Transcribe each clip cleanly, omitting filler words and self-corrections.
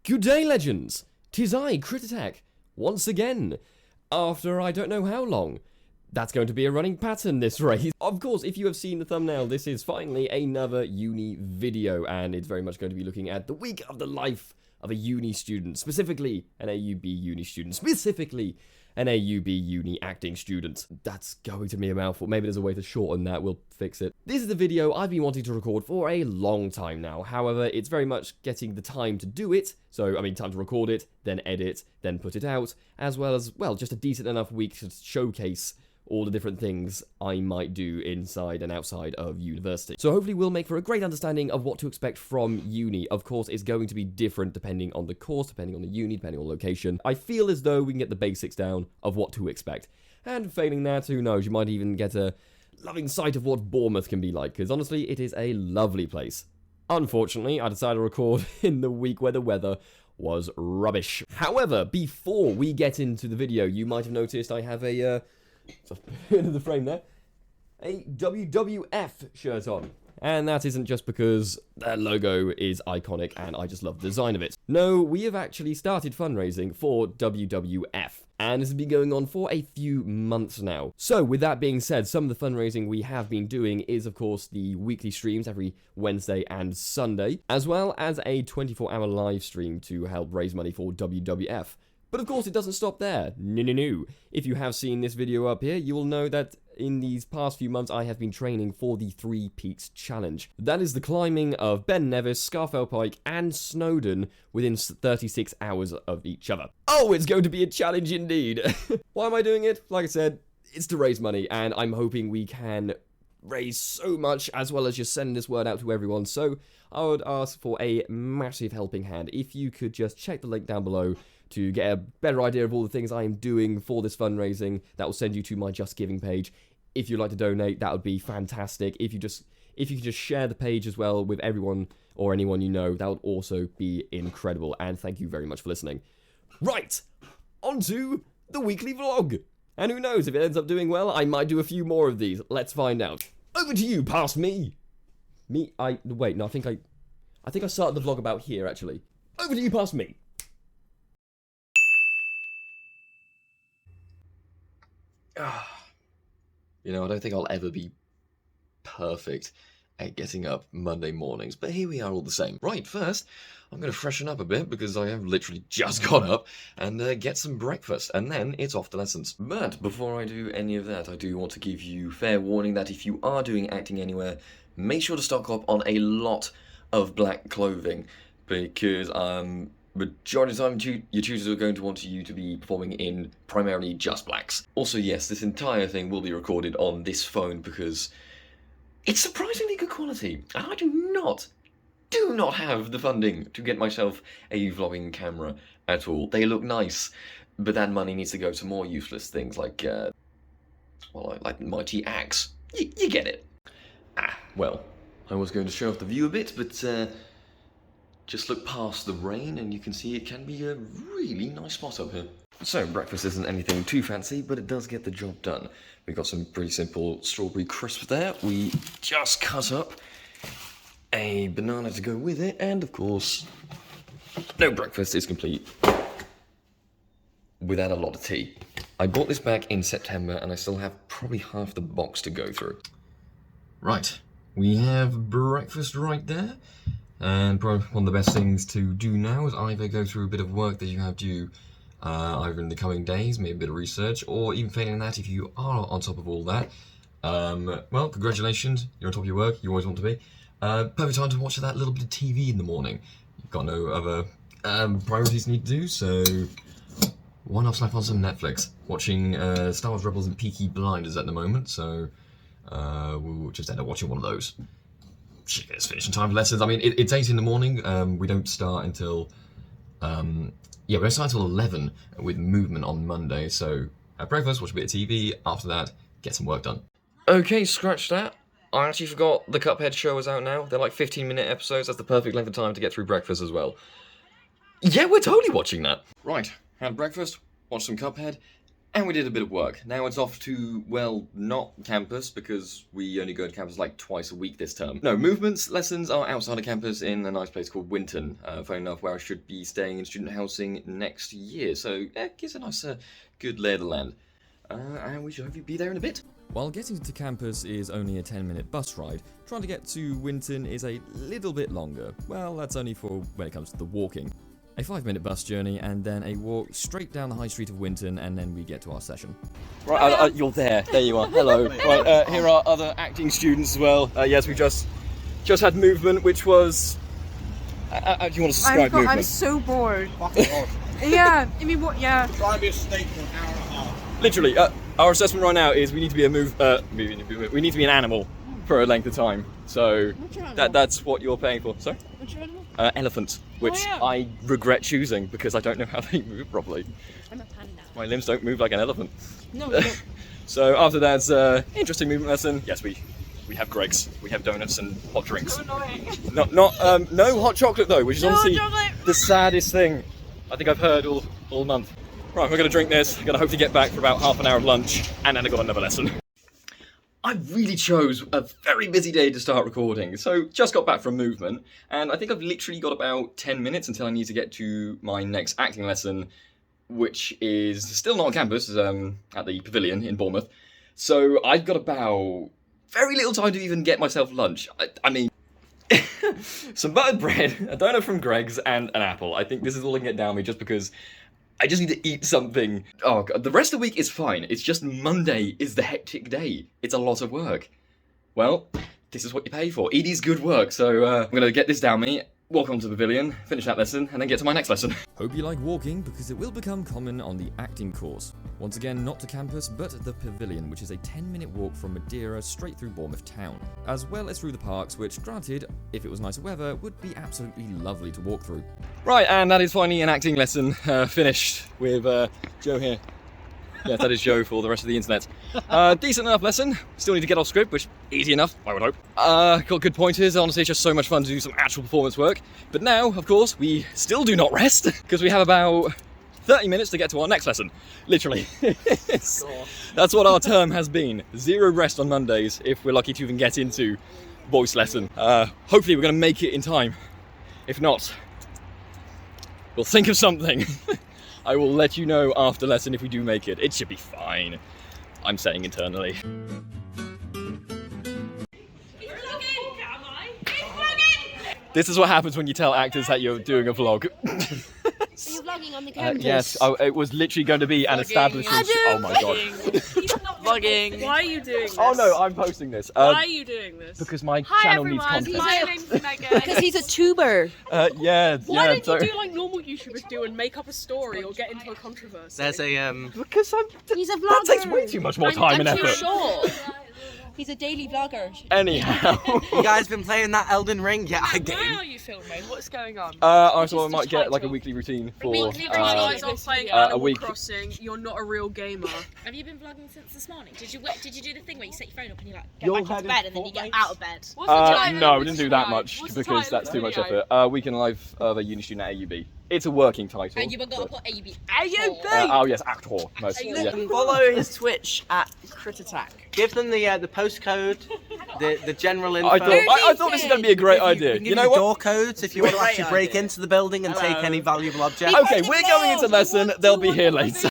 Good day, legends! 'Tis I, Crit Attack, once again, after I don't know how long. That's going to be a running pattern this race. Of course, if you have seen the thumbnail, this is finally another uni video, and it's very much going to be looking at the week of the life of a uni student, specifically an AUB uni student, specifically an AUB uni acting student. That's going to be a mouthful. Maybe there's a way to shorten that, we'll fix it. This is the video I've been wanting to record for a long time now. However, it's very much getting the time to do it. So, I mean, time to record it, then edit, then put it out, as well as, well, just a decent enough week to showcase all the different things I might do inside and outside of university. So hopefully we'll make for a great understanding of what to expect from uni. Of course, it's going to be different depending on the course, depending on the uni, depending on location. I feel as though we can get the basics down of what to expect. And failing that, who knows, you might even get a loving sight of what Bournemouth can be like, because honestly, it is a lovely place. Unfortunately, I decided to record in the week where the weather was rubbish. However, before we get into the video, you might have noticed I have a into the frame there, a WWF shirt on. And that isn't just because their logo is iconic and I just love the design of it. No, we have actually started fundraising for WWF. And this has been going on for a few months now. So with that being said, some of the fundraising we have been doing is of course the weekly streams every Wednesday and Sunday, as well as a 24-hour live stream to help raise money for WWF. But of course, it doesn't stop there. No. If you have seen this video up here, you will know that in these past few months, I have been training for the 3 Peaks Challenge. That is the climbing of Ben Nevis, Scarfell Pike, and Snowdon within 36 hours of each other. Oh, it's going to be a challenge indeed. Why am I doing it? Like I said, it's to raise money, and I'm hoping we can raise so much, as well as just send this word out to everyone. So I would ask for a massive helping hand. If you could just check the link down below to get a better idea of all the things I am doing for this fundraising. That will send you to my Just Giving page. If you'd like to donate, that would be fantastic. If you could just share the page as well with everyone or anyone you know, that would also be incredible. And thank you very much for listening. Right, on to the weekly vlog. And who knows, if it ends up doing well, I might do a few more of these. Let's find out. Over to you, past me. Wait, no, I think I started the vlog about here, actually. Over to you, past me. You know, I don't think I'll ever be perfect at getting up Monday mornings, but here we are all the same. Right, first, I'm going to freshen up a bit because I have literally just got up and get some breakfast, and then it's off to lessons. But before I do any of that, I do want to give you fair warning that if you are doing acting anywhere, make sure to stock up on a lot of black clothing, because majority of the time, your tutors are going to want you to be performing in primarily just blacks. Also, yes, this entire thing will be recorded on this phone because it's surprisingly good quality. And I do not have the funding to get myself a vlogging camera at all. They look nice, but that money needs to go to more useless things like, like Mighty Axe. You get it. Well, I was going to show off the view a bit, but just look past the rain and you can see it can be a really nice spot up here. So breakfast isn't anything too fancy, but it does get the job done. We've got some pretty simple strawberry crisps there. We just cut up a banana to go with it, and of course, no breakfast is complete without a lot of tea. I bought this back in September and I still have probably half the box to go through. Right, we have breakfast right there. And probably one of the best things to do now is either go through a bit of work that you have due either in the coming days, maybe a bit of research, or even failing that, if you are on top of all that, well, congratulations, you're on top of your work, you always want to be. Perfect time to watch that little bit of TV in the morning. You've got no other priorities you need to do, so why not slap on some Netflix? Watching Star Wars Rebels and Peaky Blinders at the moment, so we'll just end up watching one of those. It's finishing time for lessons. I mean, it's 8 in the morning. We don't start until, we don't start until 11 with movement on Monday. So have breakfast, watch a bit of TV. After that, get some work done. Okay, scratch that. I actually forgot the Cuphead show is out now. They're like 15-minute episodes. That's the perfect length of time to get through breakfast as well. Yeah, we're totally watching that. Right, had breakfast, watched some Cuphead, And we did a bit of work. Now it's off to, well, not campus, because we only go to campus like twice a week this term. No, movements lessons are outside of campus in a nice place called Winton. Funny enough, where I should be staying in student housing next year. So, yeah, it gives a nice, good lay of the land. And we should hopefully be there in a bit. While getting to campus is only a 10-minute bus ride, trying to get to Winton is a little bit longer. Well, that's only for when it comes to the walking. A 5-minute bus journey and then a walk straight down the high street of Winton, and then we get to our session. Right, you're there. There you are. Hello. Right, here are other acting students as well. Yes, we just had movement, which was... do you want to describe movement? I'm so bored. Yeah, I mean, what? Yeah. Try and be a snake for an hour and a half. Literally, our assessment right now is we need to be we need to be an animal for a length of time. So that's what you're paying for. Sorry? What's your animal? Elephant, which I regret choosing because I don't know how they move properly. I'm a panda. My limbs don't move like an elephant. No, you don't. So after that interesting movement lesson, yes, we have Greggs, we have donuts and hot drinks. So annoying. No hot chocolate though, which is honestly chocolate. the saddest thing I think I've heard all month. Right, we're gonna drink this. We're gonna hope to get back for about half an hour of lunch, and then I've got another lesson. I really chose a very busy day to start recording, so just got back from movement, and I think I've literally got about 10 minutes until I need to get to my next acting lesson, which is still not on campus, at the Pavilion in Bournemouth. So I've got about very little time to even get myself lunch. I mean, some buttered bread, a donut from Greggs, and an apple. I think this is all I can get down me just because I just need to eat something. Oh God, the rest of the week is fine. It's just Monday is the hectic day. It's a lot of work. Well, this is what you pay for. It is good work. So I'm going to get this down me, walk on to the Pavilion, finish that lesson, and then get to my next lesson. Hope you like walking, because it will become common on the acting course. Once again, not to campus, but the Pavilion, which is a 10-minute walk from Madeira straight through Bournemouth town, as well as through the parks, which, granted, if it was nicer weather, would be absolutely lovely to walk through. Right, and that is finally an acting lesson finished with Joe here. Yes, that is Joe for the rest of the internet. Decent enough lesson. Still need to get off script, which easy enough, I would hope. Got good pointers. Honestly, it's just so much fun to do some actual performance work. But now, of course, we still do not rest, because we have about 30 minutes to get to our next lesson. Literally. That's what our term has been. 0 rest on Mondays, if we're lucky to even get into voice lesson. Hopefully we're going to make it in time. If not, we'll think of something. I will let you know after lesson if we do make it. It should be fine. I'm saying internally. This is what happens when you tell actors that you're doing a vlog. Are you vlogging on the campus? Yes, it was literally going to be an establishment. Oh my god. Vlogging. Why are you doing this? Oh no, I'm posting this. Why are you doing this? Because my channel needs content. My name's Megan. Because he's a tuber. Why don't you do like normal YouTubers do and make up a story or get into a controversy? There's a Because He's a vlogger. that takes way too much more time and I'm too effort. short. He's a daily vlogger. Anyhow. you guys been playing that Elden Ring? Yeah, I Why game. are you filming? What's going on? I thought I might get like a weekly routine for Weekly you guys are playing a Animal week. Crossing. You're not a real gamer. Have you been vlogging since this morning? Did you do the thing where you set your phone up and you like get back into bed and then you get out of bed? What's the title no, of we the didn't do that video? much What's the because title that's of too the much video? effort. Weekend life of a uni student at AUB. It's a working title. And you've got to but- put AUB. oh yes, actor. Most. Yeah. Follow his Twitch at Crit Attack. Give them the postcode, the general info. I thought this was going to be a great idea. We can You give know you what? door codes if you want to Great actually break idea. into the building and take any valuable objects. Okay, we're going into lesson. They'll be here later.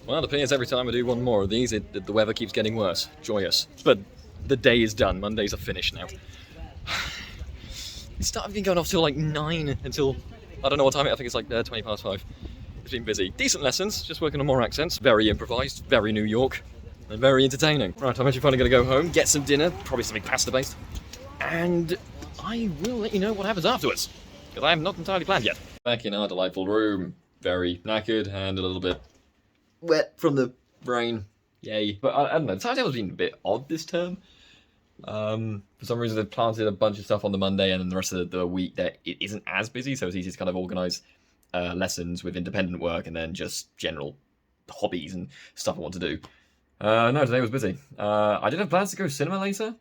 Well, it appears every time I do one more of these, the weather keeps getting worse. Joyous. But the day is done. Mondays are finished now. It's been going off till like 9 until, I don't know what time it is, I think it's like 20 past 5. It's been busy. Decent lessons, just working on more accents. Very improvised, very New York, and very entertaining. Right, I'm actually finally going to go home, get some dinner, probably something pasta-based, and I will let you know what happens afterwards, because I have not entirely planned yet. Back in our delightful room, very knackered and a little bit wet from the rain. Yay. But I don't know, the timetable's been a bit odd this term. For some reason they've planted a bunch of stuff on the Monday, and then the rest of the week that it isn't as busy, so it's easy to kind of organise lessons with independent work and then just general hobbies and stuff I want to do. No, today was busy. I did have plans to go cinema later,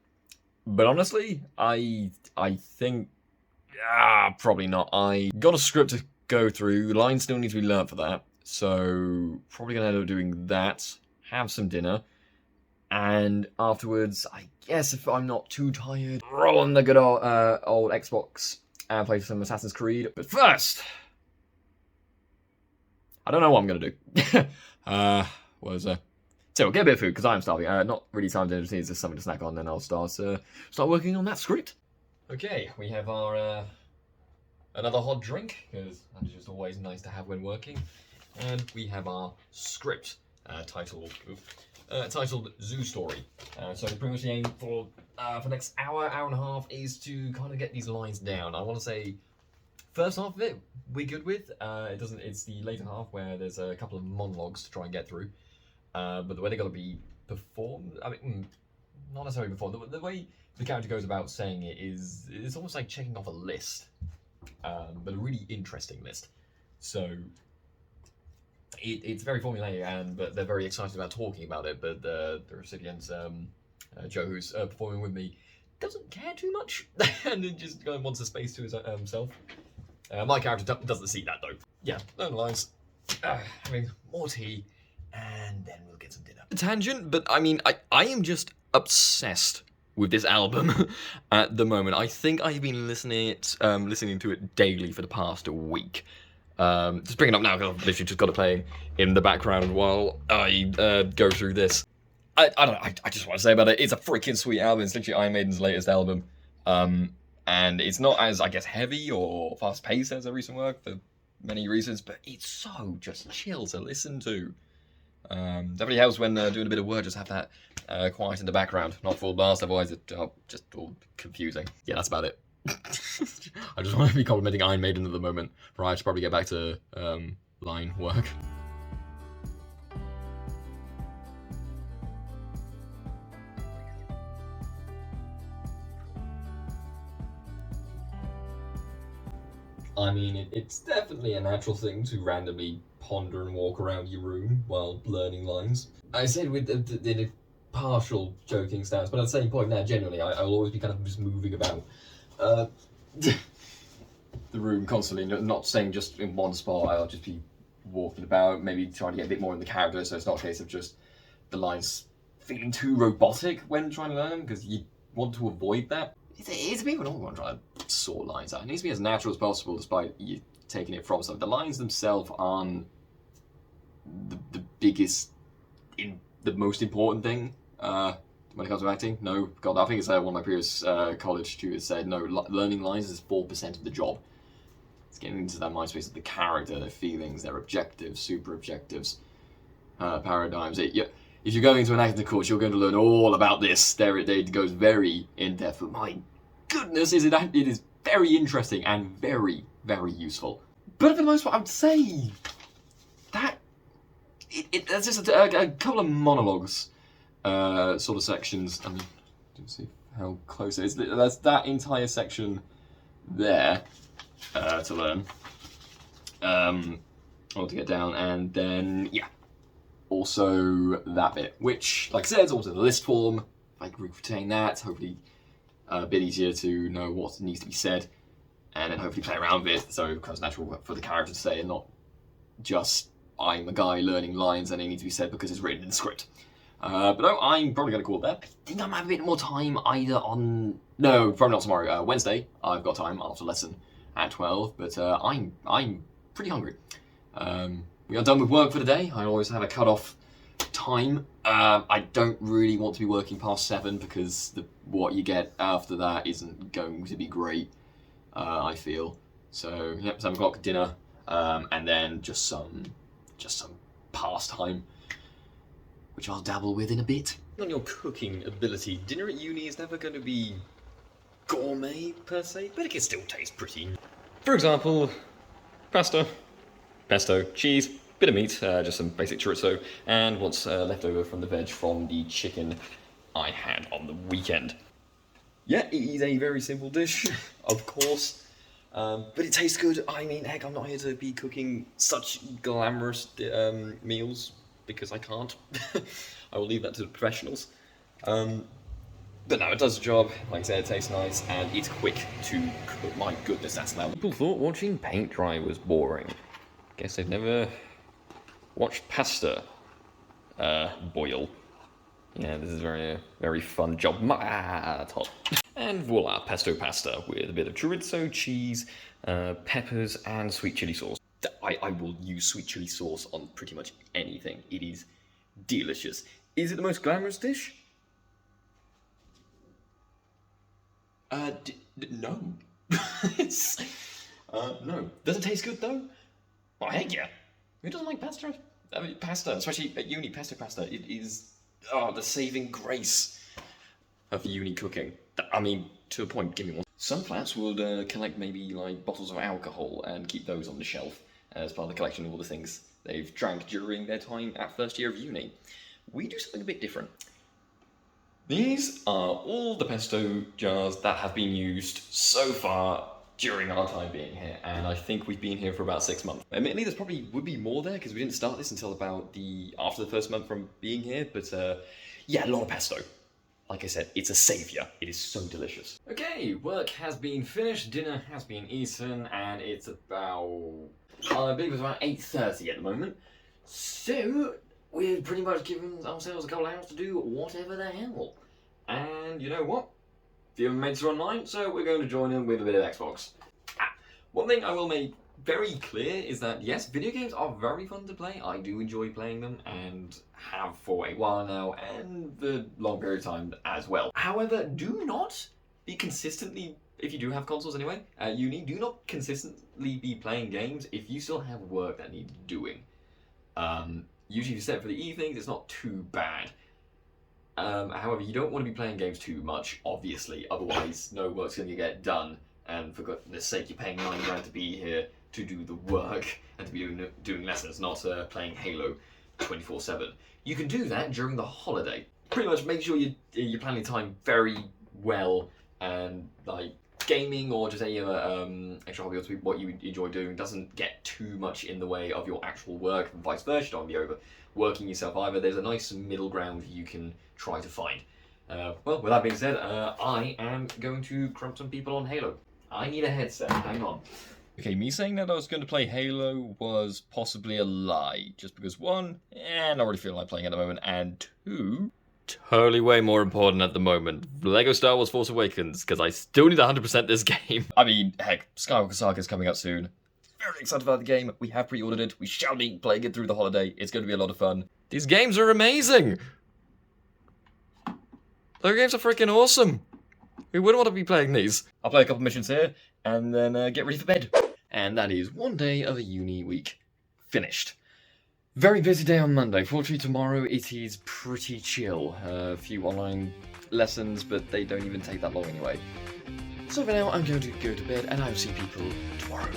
but honestly, I think probably not. I got a script to go through. Lines still need to be learnt for that, So probably gonna end up doing that, have some dinner, and afterwards, I guess if I'm not too tired, roll on the good old Xbox and play some Assassin's Creed. But first, I don't know what I'm gonna do. What is there? So we'll get a bit of food because I'm starving. Not really time to entertain, just something to snack on. Then I'll start working on that script. Okay, we have our another hot drink because that's just always nice to have when working, and we have our script titled Zoo Story. So pretty much the aim for the next hour and a half is to kind of get these lines down. I want to say first half of it we're good with. It's the later half where there's a couple of monologues to try and get through. But the way they're going to be performed, I mean, not necessarily performed, the way the character goes about saying it is, it's almost like checking off a list, but a really interesting list. So it's very formulaic, but they're very excited about talking about it. But the recipient, Joe, who's performing with me, doesn't care too much, and then just wants a space to himself. My character doesn't see that though. Yeah, no lines. Having more tea. And then we'll get some dinner. Tangent, but I mean, I am just obsessed with this album at the moment. I think I've been listening to it daily for the past week. Just bring it up now because I've literally just got it playing in the background while I go through this. I don't know, I just want to say about it, it's a freaking sweet album. It's literally Iron Maiden's latest album. And it's not as, I guess, heavy or fast-paced as their recent work for many reasons, but it's so just chill to listen to. Definitely helps when doing a bit of work, just have that quiet in the background, not full blast, otherwise it's just all confusing. Yeah, that's about it. I just want to be complimenting Iron Maiden at the moment, right? I should probably get back to line work. I mean, it's definitely a natural thing to randomly ponder and walk around your room while learning lines. I said with the partial joking stance, but at the same point now, genuinely, I'll always be kind of just moving about the room constantly, not staying just in one spot. I'll just be walking about, maybe trying to get a bit more in the character, so it's not a case of just the lines feeling too robotic when trying to learn them, because you want to avoid that. It's a bit of an awkward one trying to sort lines out. It needs to be as natural as possible, despite you taking it from something. The lines themselves aren't the biggest, the most important thing when it comes to acting. No, God, I think it's one of my previous college tutors said, no, learning lines is 4% of the job. It's getting into that mind space of the character, their feelings, their objectives, super objectives, paradigms. If you're going to an acting course, you're going to learn all about this. It goes very in-depth, but my goodness, it is very interesting and very, very useful. But for the most part, I would say that there's just a couple of monologues, sort of sections. I mean, let's see how close it is. There's that entire section there to learn, or to get down, and then yeah. Also that bit, which, like I said, is also the list form. If I can retain that, hopefully a bit easier to know what needs to be said, and then hopefully play around with it so it becomes natural for the character to say, and not just I'm a guy learning lines and they need to be said because it's written in the script. But no, I'm probably going to call it that. I think I might have a bit more time either on... No, probably not tomorrow. Wednesday, I've got time after lesson at 12, but I'm pretty hungry. We are done with work for the day. I always have a cut-off time. I don't really want to be working past 7 because what you get after that isn't going to be great, I feel. So, yep, 7 o'clock dinner, and then just some pastime, which I'll dabble with in a bit. On your cooking ability, dinner at uni is never going to be gourmet per se, but it can still taste pretty. For example, pasta, pesto, cheese, bit of meat, just some basic chorizo, and what's left over from the veg from the chicken I had on the weekend. Yeah, it is a very simple dish, of course, but it tastes good. I mean, heck, I'm not here to be cooking such glamorous meals, because I can't. I will leave that to the professionals. But no, it does the job. Like I said, it tastes nice, and it's quick to cook. My goodness, that's loud. People thought watching paint dry was boring. Guess they've never watch pasta boil. Yeah, this is very fun job. That's hot. And voila, pesto pasta with a bit of chorizo, cheese, peppers, and sweet chili sauce. I will use sweet chili sauce on pretty much anything. It is delicious. Is it the most glamorous dish? No. It's, no. Does it taste good though? Oh, heck yeah. Who doesn't like pasta? I mean, pasta, especially at uni, pesto pasta. It is, the saving grace of uni cooking. I mean, to a point, give me one. Some flats would collect maybe like bottles of alcohol and keep those on the shelf as part of the collection of all the things they've drank during their time at first year of uni. We do something a bit different. These are all the pesto jars that have been used so far during our time being here, and I think we've been here for about 6 months. Admittedly, there's probably would be more there because we didn't start this until about after the first month from being here, but yeah, a lot of pesto. Like I said, it's a saviour. It is so delicious. Okay, work has been finished, dinner has been eaten, and it's about, I believe it's about 8:30 at the moment. So, we've pretty much given ourselves a couple of hours to do whatever the hell. And you know what? The other mates are online, so we're going to join them with a bit of Xbox. One thing I will make very clear is that yes, video games are very fun to play. I do enjoy playing them and have for a while now and the long period of time as well. However, do not be consistently, if you do have consoles anyway, at uni, do not consistently be playing games if you still have work that needs doing. Usually if you set it for the evenings, it's not too bad. However, you don't want to be playing games too much, obviously, otherwise no work's going to get done, and for goodness sake, you're paying £9 to be here to do the work, and to be doing lessons, not playing Halo 24/7. You can do that during the holiday. Pretty much make sure you're planning time very well, and like gaming or just any other extra hobby or what you enjoy doing doesn't get too much in the way of your actual work, and vice versa. Don't be overworking yourself either. There's a nice middle ground you can try to find. Well, with that being said, I am going to crump some people on Halo. I need a headset, hang on. Okay, me saying that I was going to play Halo was possibly a lie, just because one, I don't really feel like playing at the moment, and two, totally way more important at the moment, LEGO Star Wars Force Awakens, because I still need 100% this game. I mean, heck, Skywalker Saga is coming out soon. Very excited about the game. We have pre-ordered it. We shall be playing it through the holiday. It's going to be a lot of fun. These games are amazing! LEGO games are freaking awesome! Who wouldn't want to be playing these? I'll play a couple missions here, and then get ready for bed. And that is one day of a uni week finished. Very busy day on Monday. Fortunately, tomorrow it is pretty chill. A few online lessons, but they don't even take that long anyway. So for now, I'm going to go to bed, and I'll see people tomorrow.